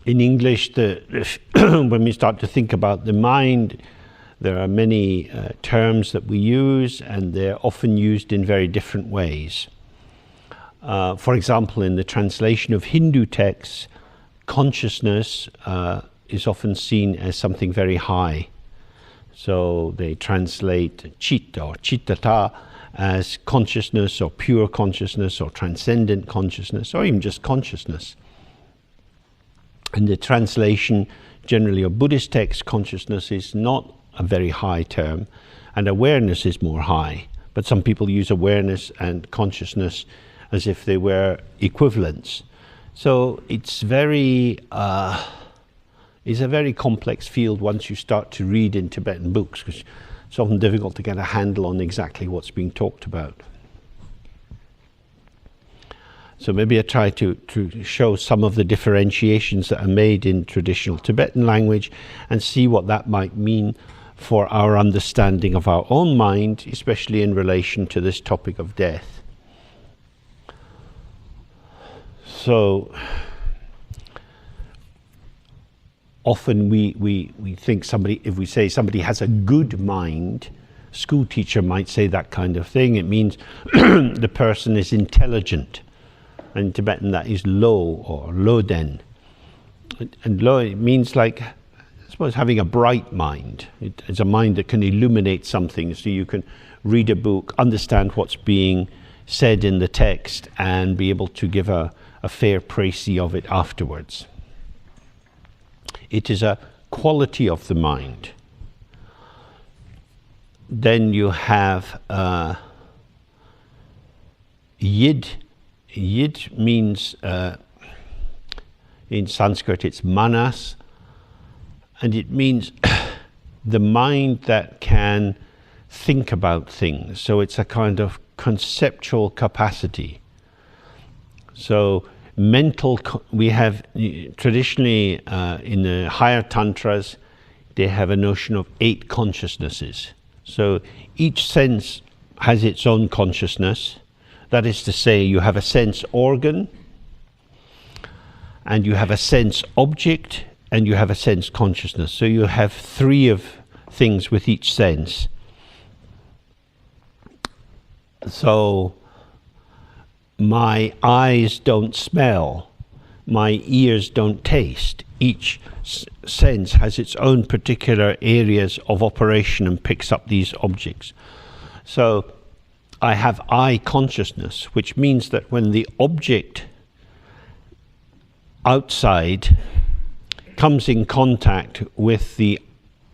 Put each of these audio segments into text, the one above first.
In English, when we start to think about the mind, there are many terms that we use, and they're often used in very different ways. For example, in the translation of Hindu texts, consciousness is often seen as something very high. So they translate chitta or chittata as consciousness or pure consciousness or transcendent consciousness or even just consciousness. And the translation generally of Buddhist texts, consciousness is not a very high term, and awareness is more high. But some people use awareness and consciousness as if they were equivalents. So it's it's a very complex field once you start to read in Tibetan books, because it's often difficult to get a handle on exactly what's being talked about. So maybe I try to show some of the differentiations that are made in traditional Tibetan language and see what that might mean for our understanding of our own mind, especially in relation to this topic of death. So often we think if we say somebody has a good mind, school teacher might say that kind of thing. It means the person is intelligent. In Tibetan that is lo or loden. And lo, it means like, I suppose, having a bright mind. It's a mind that can illuminate something, so you can read a book, understand what's being said in the text, and be able to give a fair précis of it afterwards. It is a quality of the mind. Then you have yid. Yid means, in Sanskrit it's manas, and it means the mind that can think about things. So it's a kind of conceptual capacity. So we have traditionally in the higher tantras, they have a notion of 8 consciousnesses. So each sense has its own consciousness. That is to say, you have a sense organ, and you have a sense object, and you have a sense consciousness. So you have 3 of things with each sense. So my eyes don't smell, my ears don't taste. Each sense has its own particular areas of operation and picks up these objects. So I have eye consciousness, which means that when the object outside comes in contact with the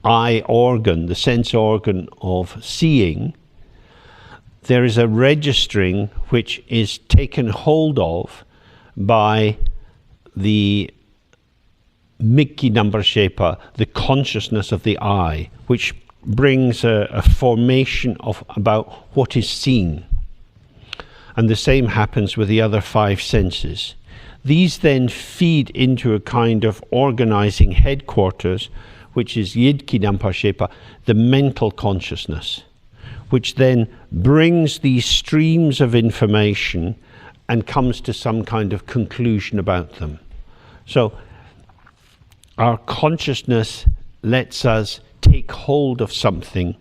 eye organ, the sense organ of seeing, there is a registering which is taken hold of by the Mikki Nambrashepa, the consciousness of the eye, which brings a formation of about what is seen. And the same happens with the other 5 senses. These then feed into a kind of organizing headquarters, which is Yidki Nambrashepa, the mental consciousness, which then brings these streams of information and comes to some kind of conclusion about them. So our consciousness lets us take hold of something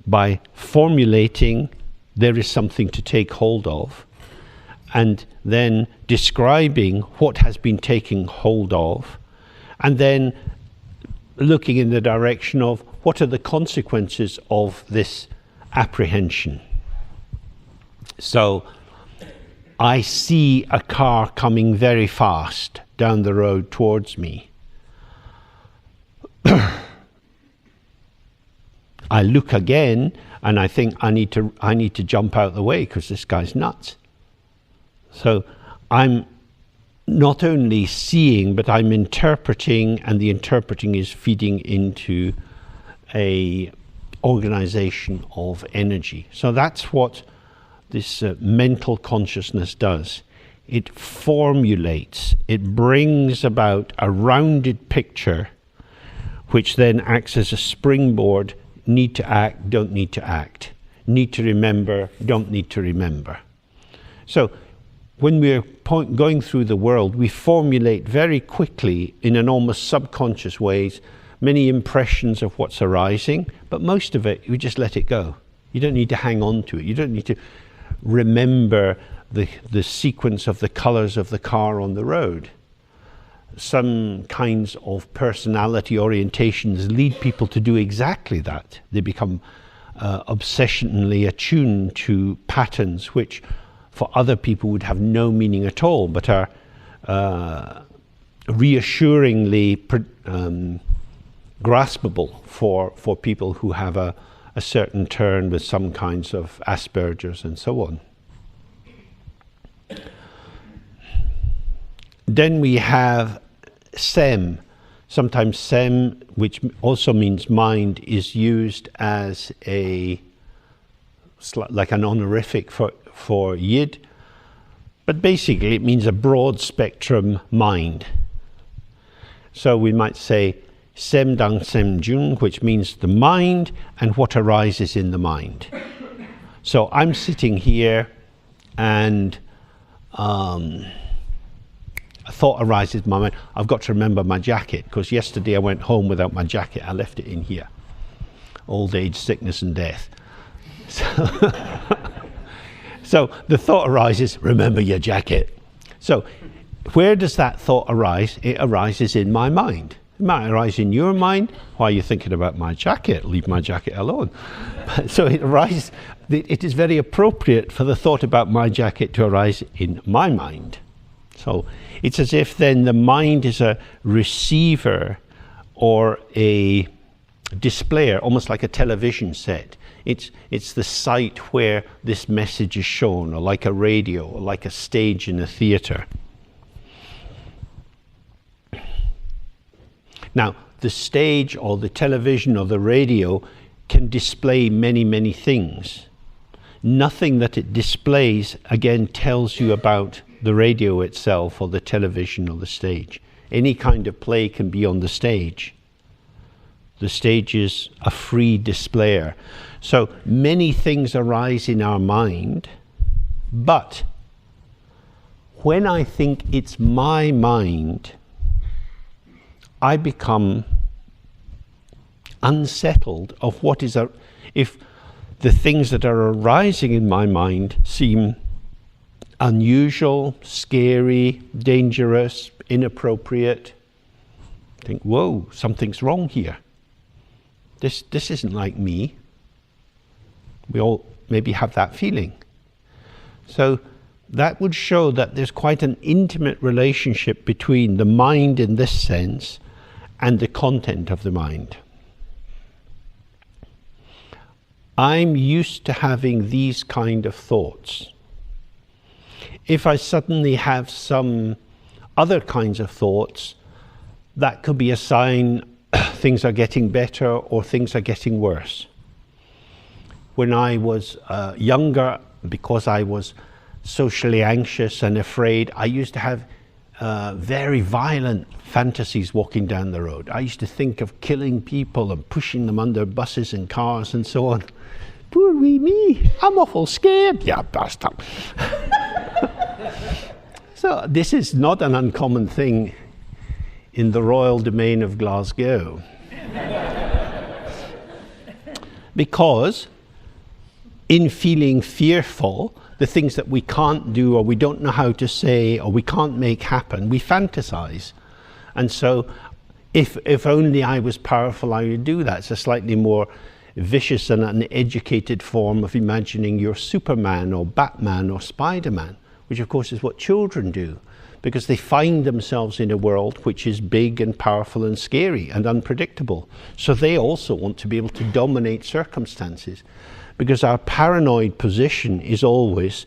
by formulating there is something to take hold of, and then describing what has been taken hold of, and then looking in the direction of what are the consequences of this apprehension. So I see a car coming very fast down the road towards me. I look again and I think I need to jump out the way because this guy's nuts. So I'm not only seeing, but I'm interpreting, and the interpreting is feeding into a organization of energy. So that's what this mental consciousness does. It formulates, it brings about a rounded picture which then acts as a springboard. Need to act, don't need to act. Need to remember, don't need to remember. So when we're going through the world, we formulate very quickly, in an almost subconscious ways, many impressions of what's arising, but most of it, we just let it go. You don't need to hang on to it. You don't need to remember the sequence of the colors of the car on the road. Some kinds of personality orientations lead people to do exactly that. They become obsessionally attuned to patterns which for other people would have no meaning at all, but are reassuringly graspable for people who have a certain turn with some kinds of Asperger's and so on. Then we have SEM. Sometimes SEM, which also means mind, is used as like an honorific for Yid, but basically it means a broad spectrum mind. So we might say Sem Dang Sem Jun, which means the mind and what arises in the mind. So I'm sitting here and a thought arises in my mind. I've got to remember my jacket, because yesterday I went home without my jacket. I left it in here. Old age, sickness and death. So the thought arises, remember your jacket. So where does that thought arise? It arises in my mind. It might arise in your mind. Why are you thinking about my jacket? Leave my jacket alone. So it arises. It is very appropriate for the thought about my jacket to arise in my mind. So it's as if then the mind is a receiver or a displayer, almost like a television set. It's the site where this message is shown, or like a radio, or like a stage in a theatre. Now, the stage or the television or the radio can display many, many things. Nothing that it displays, again, tells you about the radio itself or the television or the stage. Any kind of play can be on the stage. The stage is a free displayer. So many things arise in our mind, but when I think it's my mind, I become unsettled of what is if the things that are arising in my mind seem unusual, scary, dangerous, inappropriate. I think, whoa, something's wrong here. This isn't like me. We all maybe have that feeling. So that would show that there's quite an intimate relationship between the mind in this sense and the content of the mind. I'm used to having these kind of thoughts. If I suddenly have some other kinds of thoughts, that could be a sign things are getting better or things are getting worse. When I was younger, because I was socially anxious and afraid, I used to have very violent fantasies walking down the road. I used to think of killing people and pushing them under buses and cars and so on. Poor wee me, I'm awful scared. Yeah, bastard. So this is not an uncommon thing in the royal domain of Glasgow. Because in feeling fearful, the things that we can't do or we don't know how to say or we can't make happen, we fantasize. And so if only I was powerful, I would do that. It's a slightly more vicious and uneducated form of imagining you're Superman or Batman or Spider-Man, which of course is what children do, because they find themselves in a world which is big and powerful and scary and unpredictable. So they also want to be able to dominate circumstances, because our paranoid position is always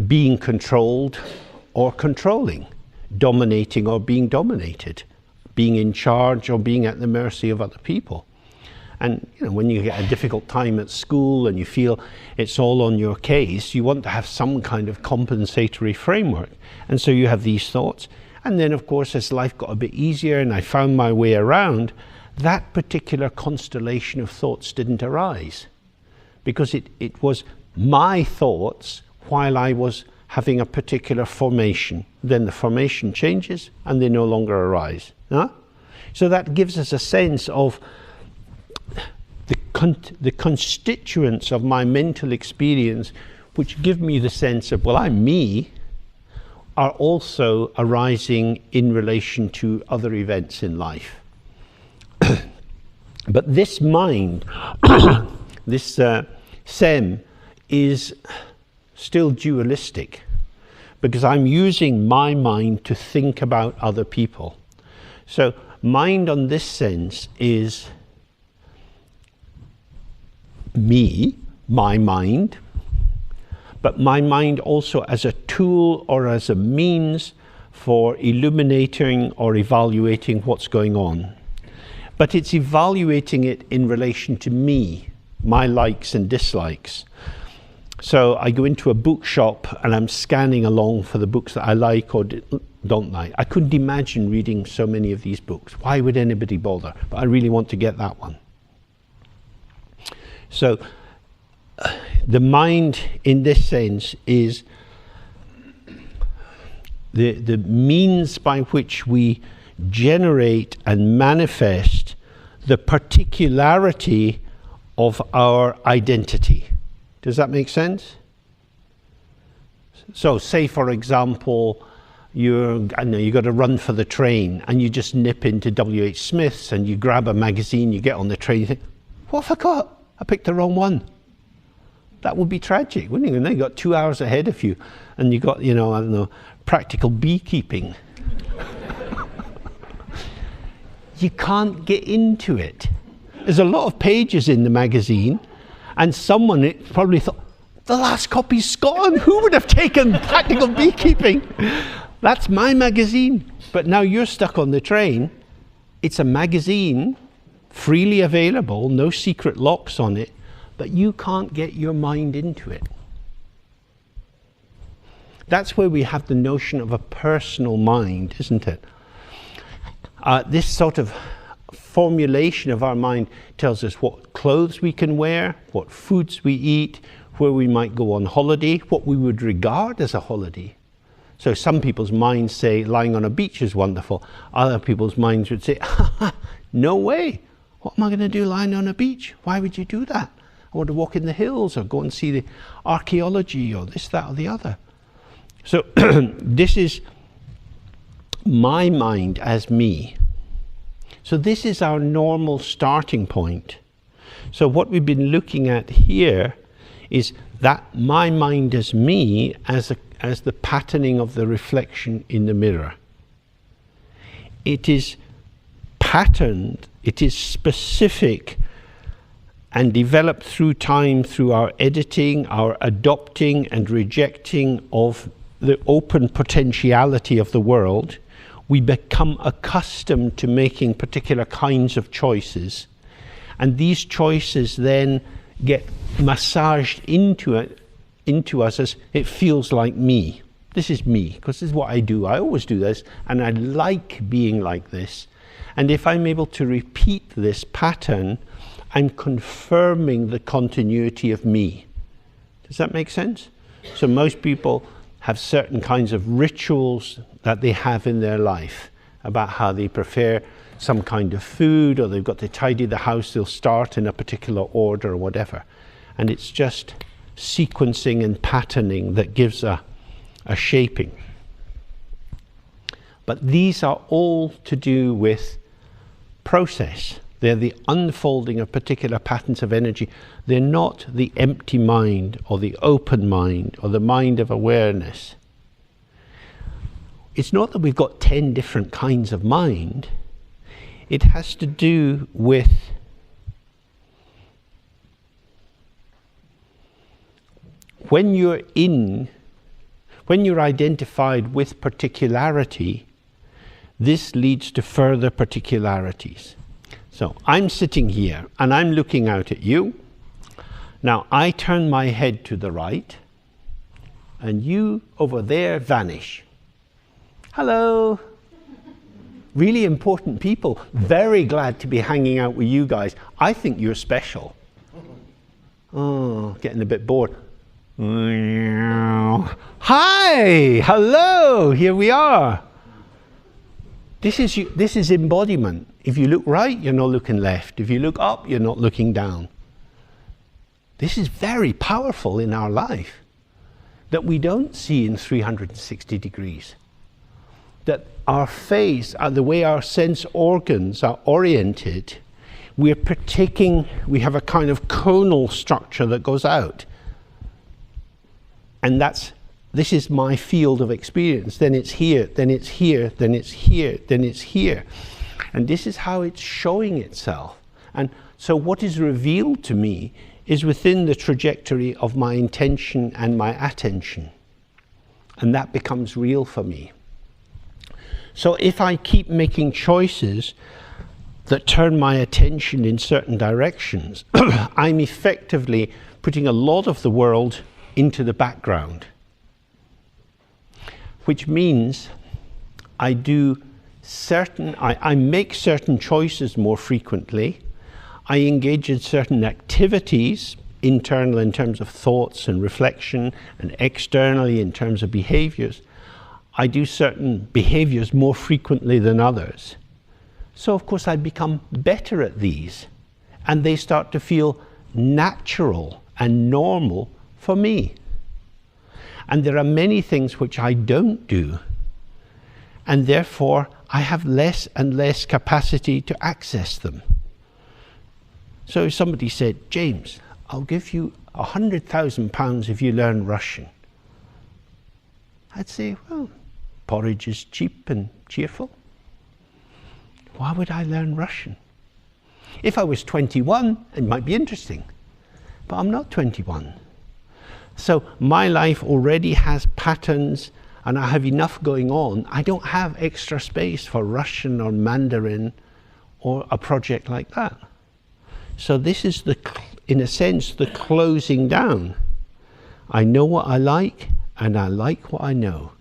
being controlled or controlling, dominating or being dominated, being in charge or being at the mercy of other people. And when you get a difficult time at school and you feel it's all on your case, you want to have some kind of compensatory framework. And so you have these thoughts. And then, of course, as life got a bit easier and I found my way around, that particular constellation of thoughts didn't arise. Because it was my thoughts while I was having a particular formation. Then the formation changes and they no longer arise. Huh? So that gives us a sense of the constituents of my mental experience, which give me the sense of, well, I'm me, are also arising in relation to other events in life. But this mind, this SEM, is still dualistic, because I'm using my mind to think about other people. So mind on this sense is me, my mind, but my mind also as a tool or as a means for illuminating or evaluating what's going on. But it's evaluating it in relation to me, my likes and dislikes. So I go into a bookshop and I'm scanning along for the books that I like or don't like. I couldn't imagine reading so many of these books. Why would anybody bother? But I really want to get that one. So the mind in this sense is the means by which we generate and manifest the particularity of our identity. Does that make sense? So say, for example, you got to run for the train and you just nip into W.H. Smith's and you grab a magazine, you get on the train, you think, what have I got? I picked the wrong one. That would be tragic, wouldn't it? And then you got 2 hours ahead of you and you got, I don't know, practical beekeeping. You can't get into it. There's a lot of pages in the magazine, and someone probably thought, the last copy's gone. Who would have taken practical beekeeping? That's my magazine. But now you're stuck on the train. It's a magazine, freely available, no secret locks on it, but you can't get your mind into it. That's where we have the notion of a personal mind, isn't it? This sort of formulation of our mind tells us what clothes we can wear, what foods we eat, where we might go on holiday, what we would regard as a holiday. So some people's minds say lying on a beach is wonderful. Other people's minds would say, no way. What am I going to do lying on a beach? Why would you do that? I want to walk in the hills or go and see the archaeology or this, that or the other. So this is my mind as me. So this is our normal starting point. So what we've been looking at here is that my mind as me as the patterning of the reflection in the mirror. It is patterned, it is specific and developed through time, through our editing, our adopting and rejecting of the open potentiality of the world. We become accustomed to making particular kinds of choices, and these choices then get massaged into us as it feels like me. This is me, because this is what I do. I always do this, and I like being like this. And if I'm able to repeat this pattern, I'm confirming the continuity of me. Does that make sense? So most people have certain kinds of rituals that they have in their life about how they prepare some kind of food, or they've got to tidy the house, they'll start in a particular order or whatever. And it's just sequencing and patterning that gives a shaping. But these are all to do with process. They're the unfolding of particular patterns of energy. They're not the empty mind or the open mind or the mind of awareness. It's not that we've got 10 different kinds of mind. It has to do with when you're identified with particularity, this leads to further particularities. So I'm sitting here and I'm looking out at you. Now I turn my head to the right and you over there vanish. Hello. Really important people. Very glad to be hanging out with you guys. I think you're special. Oh, getting a bit bored. Hi, hello, here we are. This is embodiment. If you look right, you're not looking left. If you look up, you're not looking down. This is very powerful in our life that we don't see in 360 degrees. That our face, the way our sense organs are oriented, we have a kind of conal structure that goes out. And this is my field of experience. Then it's here, then it's here, then it's here, then it's here. And this is how it's showing itself. And so what is revealed to me is within the trajectory of my intention and my attention. And that becomes real for me. So if I keep making choices that turn my attention in certain directions, I'm effectively putting a lot of the world into the background. Which means I make certain choices more frequently. I engage in certain activities, internal in terms of thoughts and reflection, and externally in terms of behaviors. I do certain behaviors more frequently than others. So of course I become better at these, and they start to feel natural and normal for me. And there are many things which I don't do, and therefore I have less and less capacity to access them. So if somebody said, James, I'll give you £100,000 if you learn Russian, I'd say, well, porridge is cheap and cheerful. Why would I learn Russian? If I was 21, it might be interesting, but I'm not 21. So my life already has patterns, and I have enough going on. I don't have extra space for Russian or Mandarin or a project like that. So this is, in a sense, the closing down. I know what I like, and I like what I know.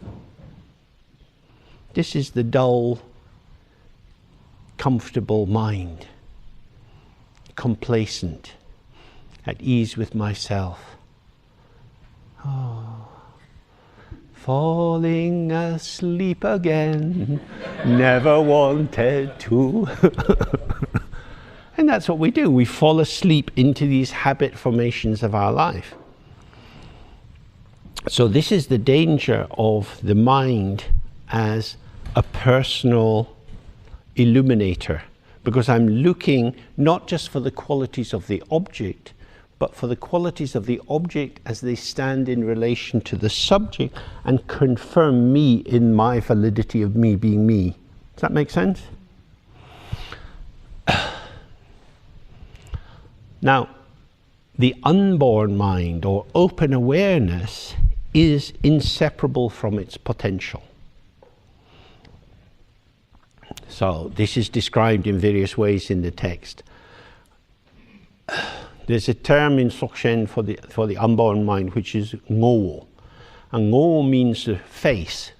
This is the dull, comfortable mind, complacent, at ease with myself. Oh, falling asleep again, never wanted to. And that's what we do. We fall asleep into these habit formations of our life. So this is the danger of the mind as a personal illuminator, because I'm looking not just for the qualities of the object, but for the qualities of the object as they stand in relation to the subject and confirm me in my validity of me being me. Does that make sense? Now, the unborn mind or open awareness is inseparable from its potential. So this is described in various ways in the text. There's a term in Dzogchen for the unborn mind, which is ngo. And ngo means the face,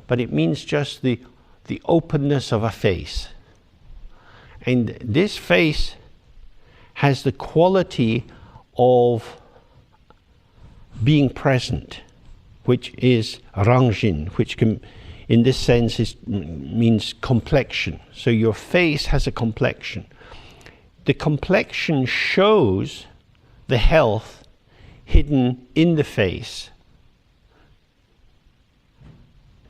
but it means just the openness of a face. And this face has the quality of being present, which is rangjin, which can, in this sense, means complexion. So your face has a complexion. The complexion shows the health hidden in the face.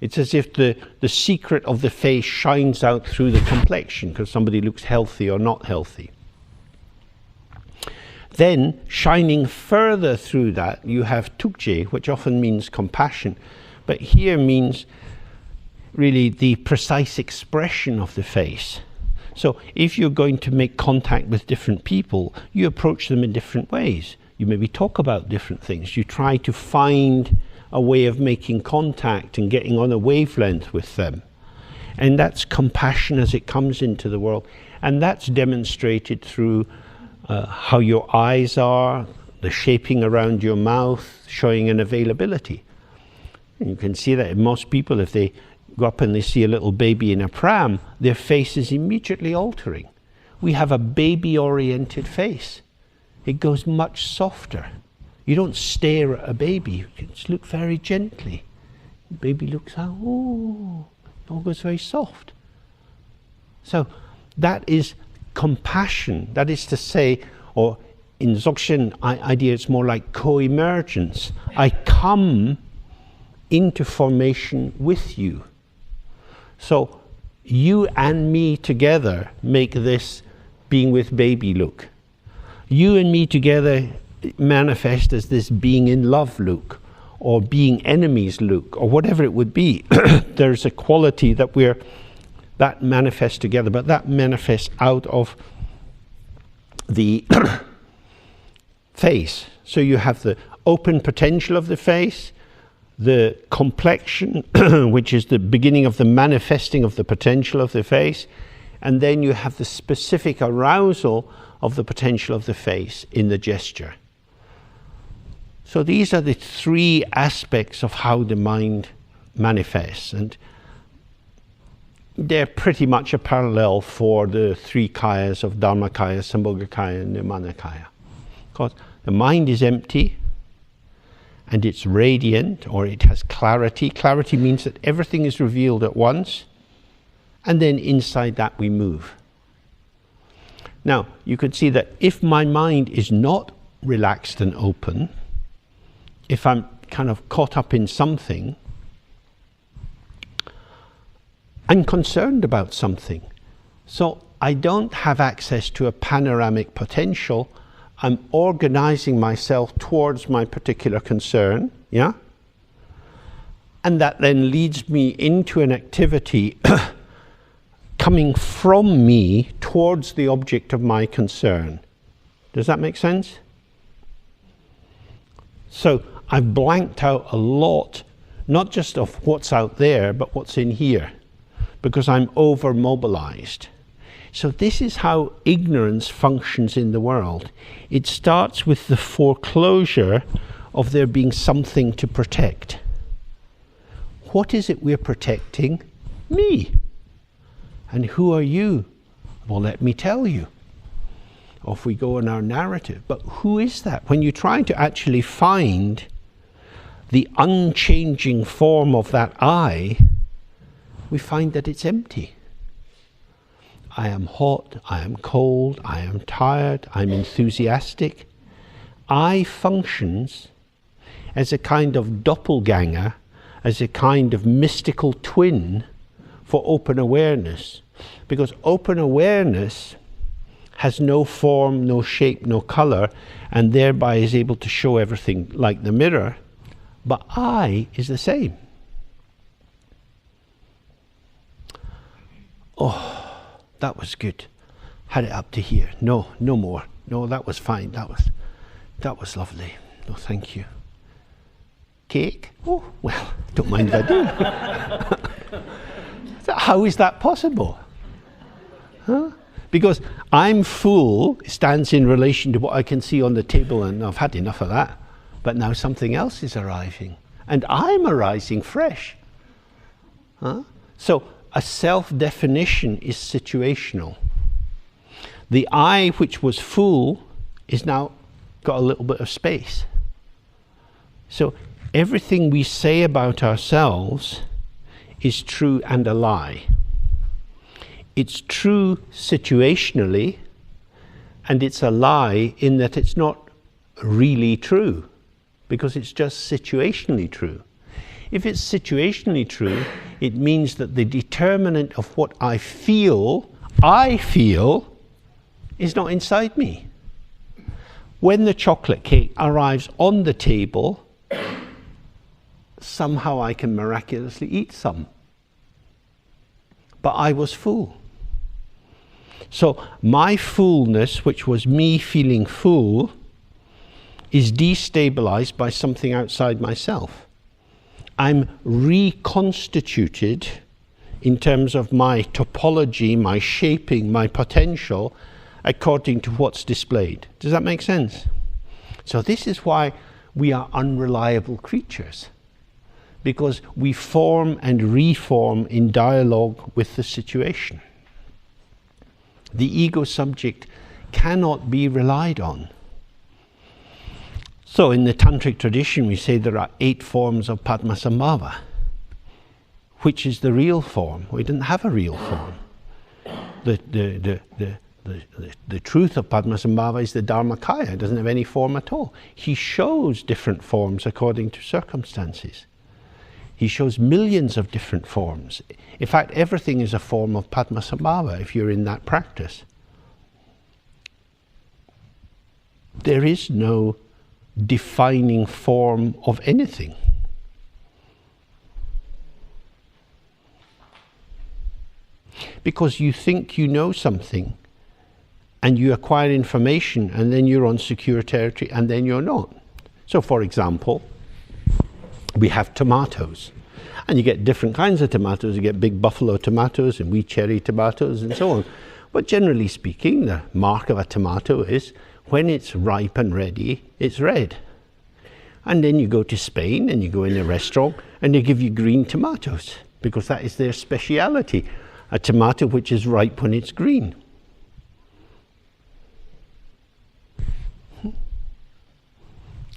It's as if the secret of the face shines out through the complexion because somebody looks healthy or not healthy. Then, shining further through that, you have tukje, which often means compassion, but here means really the precise expression of the face. So if you're going to make contact with different people, you approach them in different ways. You maybe talk about different things. You try to find a way of making contact and getting on a wavelength with them. And that's compassion as it comes into the world. And that's demonstrated through how your eyes are, the shaping around your mouth, showing an availability. And you can see that in most people, if they go up and they see a little baby in a pram, their face is immediately altering. We have a baby-oriented face. It goes much softer. You don't stare at a baby. You can just look very gently. The baby looks out, oh, it all goes very soft. So that is compassion. That is to say, or in Dzogchen idea, it's more like co-emergence. I come into formation with you. So you and me together make this being with baby look. You and me together manifest as this being in love look, or being enemies look, or whatever it would be. There's a quality that manifests together, but that manifests out of the face. So you have the open potential of the face, the complexion, which is the beginning of the manifesting of the potential of the face, and then you have the specific arousal of the potential of the face in the gesture. So these are the three aspects of how the mind manifests, and they're pretty much a parallel for the three kayas of Dharmakaya, Sambhogakaya, and Nirmanakaya. Because the mind is empty, and it's radiant, or it has clarity. Clarity means that everything is revealed at once, and then inside that we move. Now, you could see that if my mind is not relaxed and open, if I'm kind of caught up in something, I'm concerned about something. So I don't have access to a panoramic potential. I'm organizing myself towards my particular concern, yeah? And that then leads me into an activity coming from me towards the object of my concern. Does that make sense? So I've blanked out a lot, not just of what's out there, but what's in here, because I'm over-mobilized. So this is how ignorance functions in the world. It starts with the foreclosure of there being something to protect. What is it we're protecting? Me. And who are you? Well, let me tell you. Off we go in our narrative. But who is that? When you're trying to actually find the unchanging form of that I, we find that it's empty. I am hot, I am cold, I am tired, I'm enthusiastic. I functions as a kind of doppelganger, as a kind of mystical twin for open awareness. Because open awareness has no form, no shape, no color, and thereby is able to show everything like the mirror. But I is the same. Oh, that was good. Had it up to here. No, no more. No, that was fine. That was lovely. No, thank you. Cake? Oh, well, don't mind if I do. How is that possible? Huh? Because I'm full stands in relation to what I can see on the table, and I've had enough of that. But now something else is arriving, and I'm arising fresh. Huh? So a self-definition is situational. The I which was full is now got a little bit of space. So everything we say about ourselves is true and a lie. It's true situationally, and it's a lie in that it's not really true, because it's just situationally true. If it's situationally true, it means that the determinant of what I feel, is not inside me. When the chocolate cake arrives on the table, somehow I can miraculously eat some. But I was full. So my fullness, which was me feeling full, is destabilized by something outside myself. I'm reconstituted in terms of my topology, my shaping, my potential, according to what's displayed. Does that make sense? So this is why we are unreliable creatures, because we form and reform in dialogue with the situation. The ego subject cannot be relied on. So in the Tantric tradition, we say there are 8 forms of Padmasambhava. Which is the real form? We didn't have a real form. The truth of Padmasambhava is the Dharmakaya. It doesn't have any form at all. He shows different forms according to circumstances. He shows millions of different forms. In fact, everything is a form of Padmasambhava if you're in that practice. There is no defining form of anything. Because you think you know something and you acquire information and then you're on secure territory and then you're not. So for example, we have tomatoes and you get different kinds of tomatoes. You get big buffalo tomatoes and wee cherry tomatoes and so on. But generally speaking, the mark of a tomato is when it's ripe and ready, it's red. And then you go to Spain and you go in a restaurant and they give you green tomatoes because that is their speciality. A tomato which is ripe when it's green.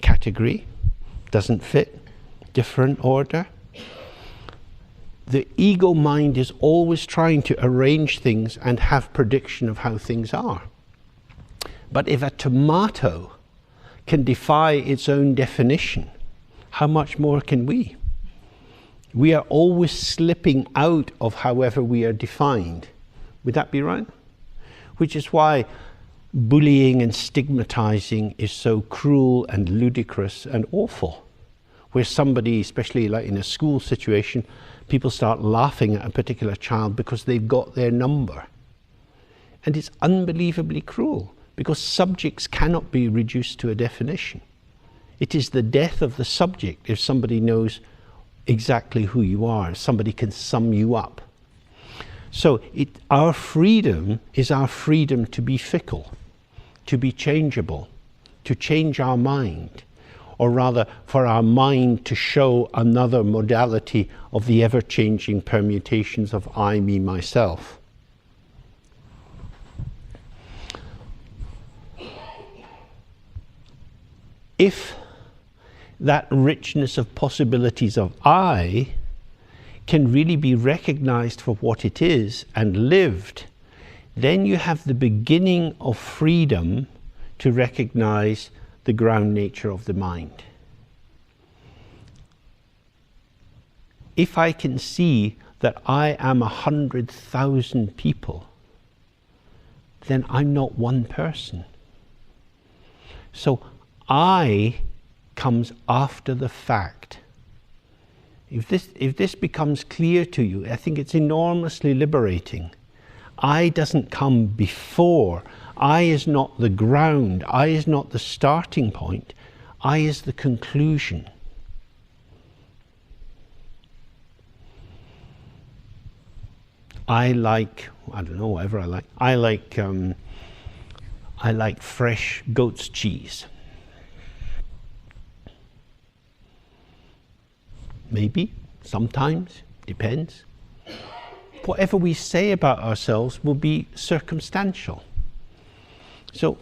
Category doesn't fit, different order. The ego mind is always trying to arrange things and have prediction of how things are. But if a tomato can defy its own definition, how much more can we? We are always slipping out of however we are defined. Would that be right? Which is why bullying and stigmatizing is so cruel and ludicrous and awful. Where somebody, especially like in a school situation, people start laughing at a particular child because they've got their number. And it's unbelievably cruel because subjects cannot be reduced to a definition. It is the death of the subject if somebody knows exactly who you are. Somebody can sum you up. So our freedom is our freedom to be fickle, to be changeable, to change our mind, or rather for our mind to show another modality of the ever-changing permutations of I, me, myself. If that richness of possibilities of I can really be recognized for what it is and lived, then you have the beginning of freedom to recognize the ground nature of the mind. If I can see that I am 100,000 people, then I'm not one person. So I comes after the fact. If this becomes clear to you, I think it's enormously liberating. I doesn't come before. I is not the ground. I is not the starting point. I is the conclusion. I like, I don't know, whatever I like. I like fresh goat's cheese. Maybe, sometimes, depends. Whatever we say about ourselves will be circumstantial. So,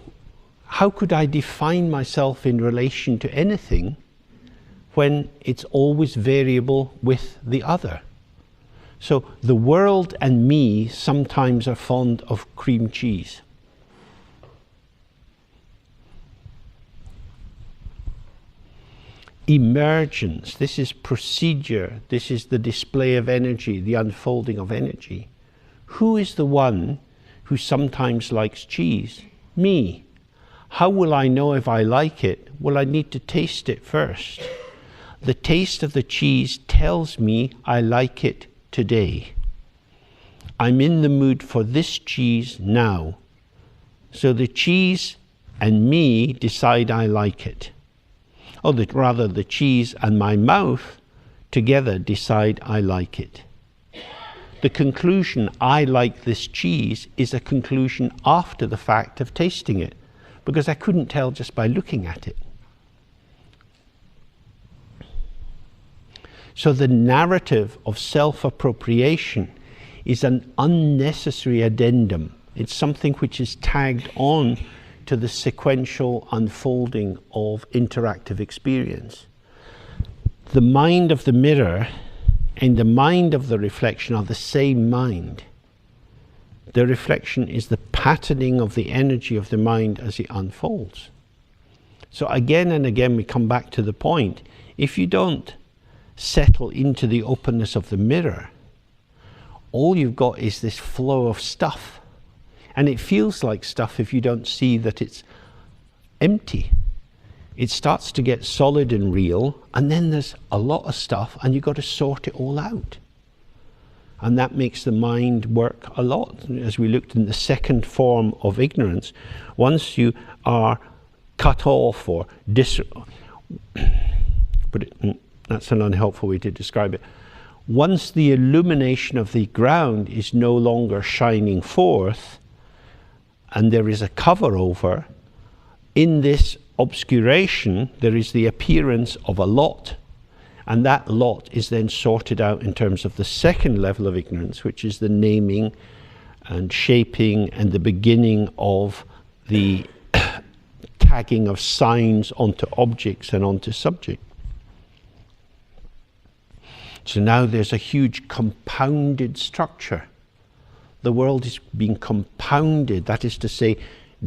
how could I define myself in relation to anything when it's always variable with the other? So, the world and me sometimes are fond of cream cheese. Emergence, this is procedure, this is the display of energy, the unfolding of energy. Who is the one who sometimes likes cheese? Me. How will I know if I like it? Well, I need to taste it first. The taste of the cheese tells me I like it today. I'm in the mood for this cheese now. So the cheese and me decide I like it. Or rather, the cheese and my mouth together decide I like it. The conclusion, I like this cheese, is a conclusion after the fact of tasting it, because I couldn't tell just by looking at it. So the narrative of self-appropriation is an unnecessary addendum. It's something which is tagged on to the sequential unfolding of interactive experience. The mind of the mirror and the mind of the reflection are the same mind. The reflection is the patterning of the energy of the mind as it unfolds. So again and again we come back to the point, if you don't settle into the openness of the mirror, all you've got is this flow of stuff. And it feels like stuff if you don't see that it's empty. It starts to get solid and real, and then there's a lot of stuff, and you've got to sort it all out. And that makes the mind work a lot. As we looked in the second form of ignorance, once you are cut off or that's an unhelpful way to describe it. Once the illumination of the ground is no longer shining forth, and there is a cover over, in this obscuration there is the appearance of a lot, and that lot is then sorted out in terms of the second level of ignorance, which is the naming and shaping and the beginning of the tagging of signs onto objects and onto subject. So now there's a huge compounded structure. The world is being compounded, that is to say,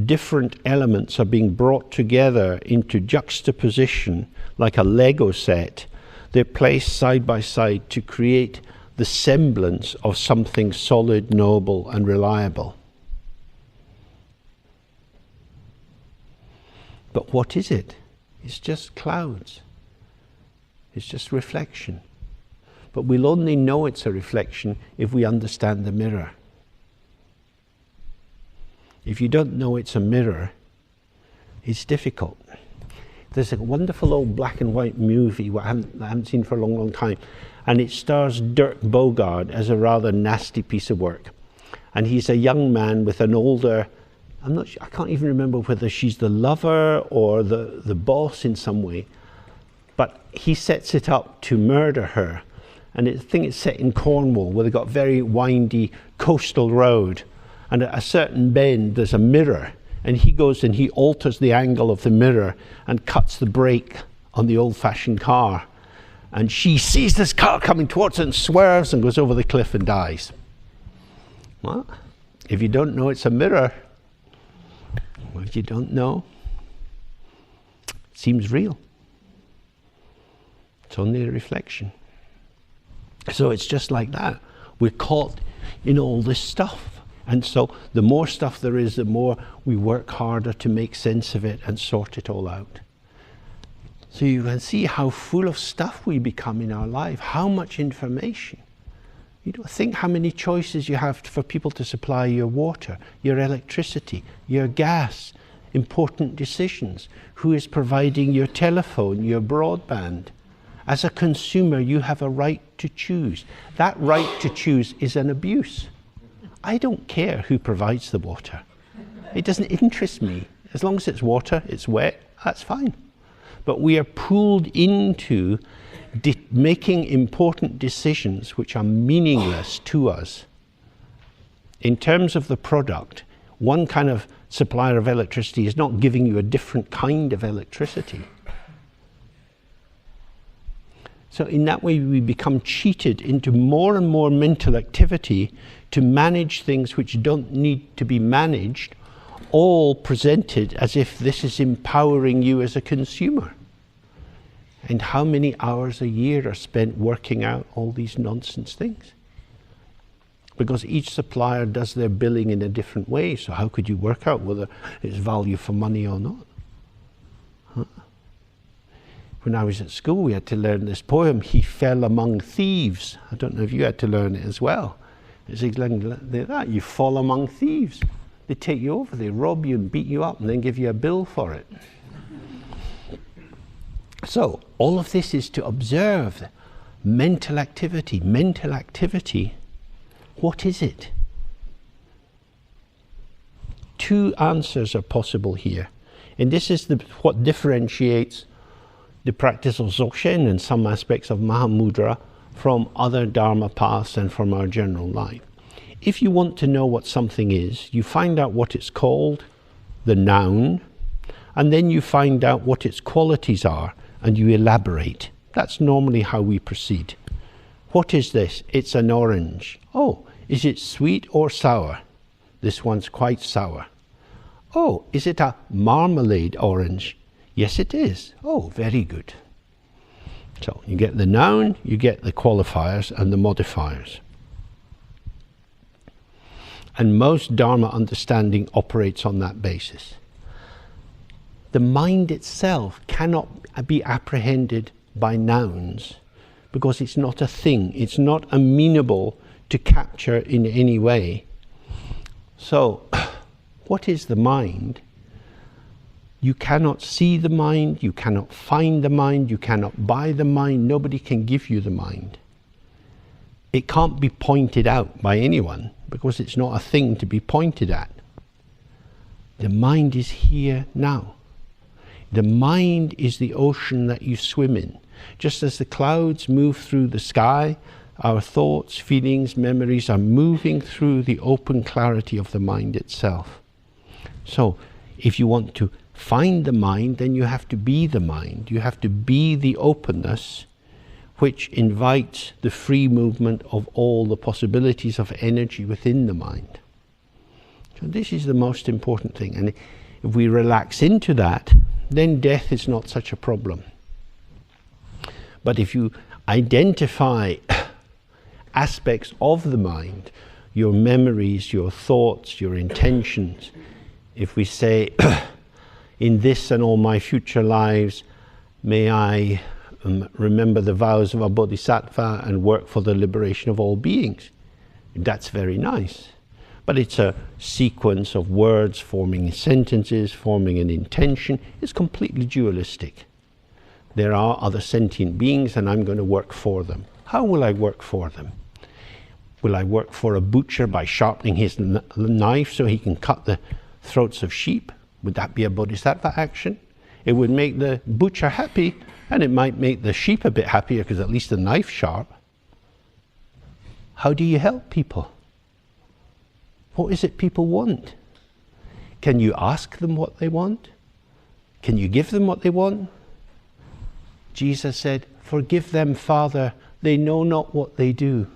different elements are being brought together into juxtaposition like a Lego set. They're placed side by side to create the semblance of something solid, noble, and reliable. But what is it? It's just clouds. It's just reflection. But we'll only know it's a reflection if we understand the mirror. If you don't know it's a mirror, it's difficult. There's a wonderful old black and white movie I haven't seen for a long, long time, and it stars Dirk Bogarde as a rather nasty piece of work. And he's a young man with an older, I'm not sure, I can't even remember whether she's the lover or the boss in some way, but he sets it up to murder her. And I think it's set in Cornwall, where they've got very windy coastal road. And at a certain bend, there's a mirror. And he goes and he alters the angle of the mirror and cuts the brake on the old-fashioned car. And she sees this car coming towards her and swerves and goes over the cliff and dies. Well, if you don't know it's a mirror, what you don't know, it seems real. It's only a reflection. So it's just like that. We're caught in all this stuff. And so the more stuff there is, the more we work harder to make sense of it and sort it all out. So you can see how full of stuff we become in our life, how much information. You don't think how many choices you have for people to supply your water, your electricity, your gas, important decisions, who is providing your telephone, your broadband. As a consumer, you have a right to choose. That right to choose is an abuse. I don't care who provides the water. It doesn't interest me. As long as it's water, it's wet, that's fine. But we are pulled into making important decisions which are meaningless to us. In terms of the product, one kind of supplier of electricity is not giving you a different kind of electricity. So in that way, we become cheated into more and more mental activity to manage things which don't need to be managed, all presented as if this is empowering you as a consumer. And how many hours a year are spent working out all these nonsense things? Because each supplier does their billing in a different way, so how could you work out whether it's value for money or not? Huh? When I was at school, we had to learn this poem, He Fell Among Thieves. I don't know if you had to learn it as well. It's exactly like that. You fall among thieves. They take you over, they rob you and beat you up and then give you a bill for it. So, all of this is to observe mental activity. Mental activity, what is it? Two answers are possible here. And this is what differentiates the practice of Dzogchen and some aspects of Mahamudra from other Dharma paths and from our general life. If you want to know what something is, you find out what it's called, the noun, and then you find out what its qualities are and you elaborate. That's normally how we proceed. What is this? It's an orange. Oh, is it sweet or sour? This one's quite sour. Oh, is it a marmalade orange? Yes, it is. Oh, very good. So you get the noun, you get the qualifiers and the modifiers. And most Dharma understanding operates on that basis. The mind itself cannot be apprehended by nouns because it's not a thing. It's not amenable to capture in any way. So, what is the mind? You cannot see the mind, you cannot find the mind, you cannot buy the mind, nobody can give you the mind. It can't be pointed out by anyone because it's not a thing to be pointed at. The mind is here now. The mind is the ocean that you swim in. Just as the clouds move through the sky, our thoughts, feelings, memories are moving through the open clarity of the mind itself. So, if you want to find the mind, then you have to be the mind. You have to be the openness which invites the free movement of all the possibilities of energy within the mind. So this is the most important thing. And if we relax into that, then death is not such a problem. But if you identify aspects of the mind, your memories, your thoughts, your intentions, if we say, in this and all my future lives, may I remember the vows of a bodhisattva and work for the liberation of all beings. That's very nice. But it's a sequence of words forming sentences, forming an intention. It's completely dualistic. There are other sentient beings and I'm going to work for them. How will I work for them? Will I work for a butcher by sharpening his knife so he can cut the throats of sheep? Would that be a bodhisattva action? It would make the butcher happy, and it might make the sheep a bit happier because at least the knife's sharp. How do you help people? What is it people want? Can you ask them what they want? Can you give them what they want? Jesus said, "Forgive them, Father, they know not what they do."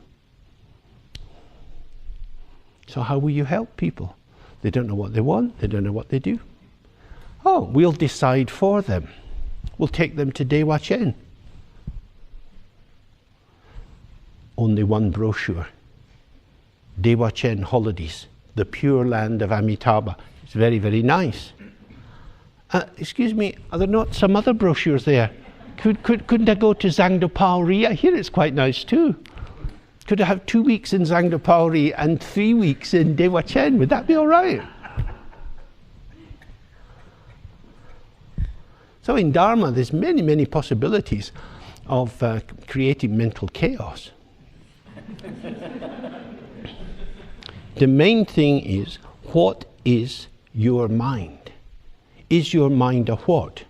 So how will you help people? They don't know what they want, they don't know what they do. Oh, we'll decide for them. We'll take them to Dzogchen. Only one brochure. Dzogchen Holidays, the Pure Land of Amitabha. It's very, very nice. Excuse me, are there not some other brochures there? Couldn't I go to Zangdo Paori? I hear it's quite nice too. Could I have 2 weeks in Zangdo Paori and 3 weeks in Dzogchen? Would that be all right? So in Dharma, there's many, many possibilities of creating mental chaos. The main thing is, what is your mind? Is your mind a what?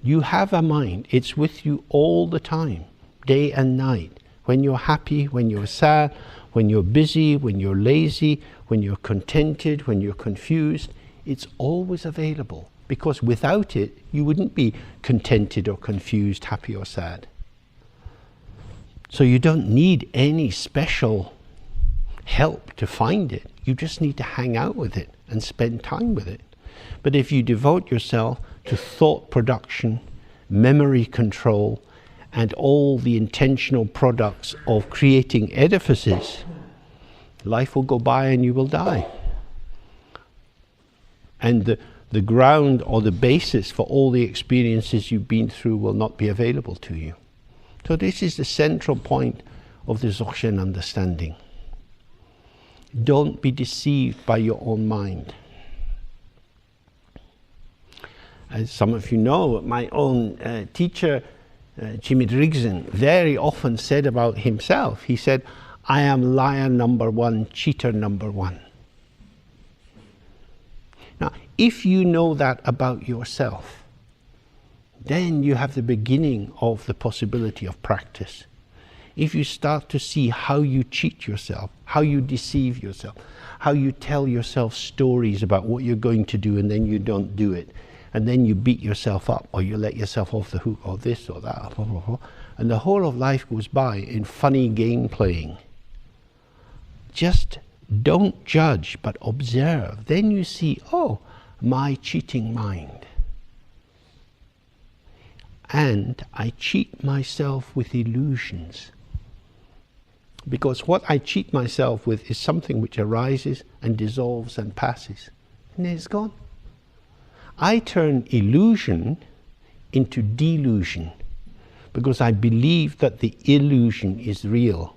You have a mind. It's with you all the time, day and night. When you're happy, when you're sad, when you're busy, when you're lazy, when you're contented, when you're confused, it's always available. Because without it, you wouldn't be contented or confused, happy or sad. So you don't need any special help to find it. You just need to hang out with it and spend time with it. But if you devote yourself to thought production, memory control, and all the intentional products of creating edifices, life will go by and you will die. And the ground or the basis for all the experiences you've been through will not be available to you. So this is the central point of the Dzogchen understanding. Don't be deceived by your own mind. As some of you know, my own teacher, Jimmy Drigson, very often said about himself, he said, "I am liar number one, cheater number one." Now, if you know that about yourself, then you have the beginning of the possibility of practice. if you start to see how you cheat yourself, how you deceive yourself, how you tell yourself stories about what you're going to do and then you don't do it, and then you beat yourself up, or you let yourself off the hook, or this or that, and the whole of life goes by in funny game playing. Just don't judge, but observe. Then you see, oh, my cheating mind. And I cheat myself with illusions. Because what I cheat myself with is something which arises and dissolves and passes. And then it's gone. I turn illusion into delusion because I believe that the illusion is real.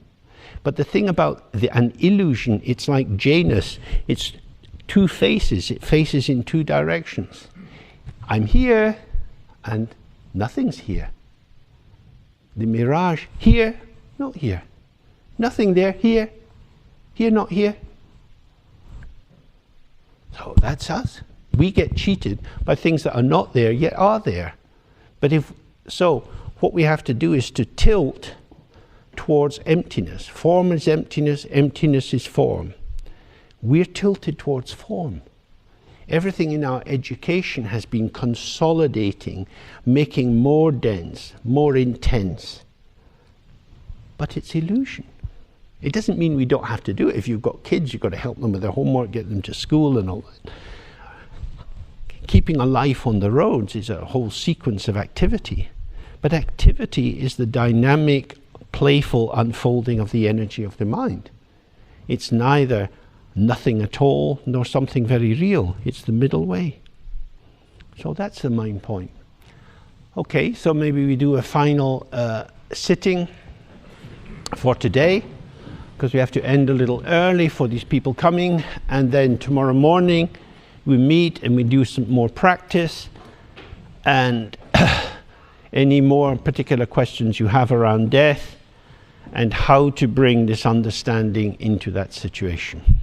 But the thing about an illusion, it's like Janus. It's two faces. It faces in two directions. I'm here and nothing's here. The mirage, here, not here. Nothing there, here, here, not here. So that's us. We get cheated by things that are not there, yet are there. But what we have to do is to tilt towards emptiness. Form is emptiness, emptiness is form. We're tilted towards form. Everything in our education has been consolidating, making more dense, more intense. But it's illusion. It doesn't mean we don't have to do it. If you've got kids, you've got to help them with their homework, get them to school and all that. Keeping a life on the roads is a whole sequence of activity. But activity is the dynamic, playful unfolding of the energy of the mind. It's neither nothing at all nor something very real. It's the middle way. So that's the main point. Okay, so maybe we do a final sitting for today, because we have to end a little early for these people coming, and then tomorrow morning we meet and we do some more practice, and any more particular questions you have around death and how to bring this understanding into that situation.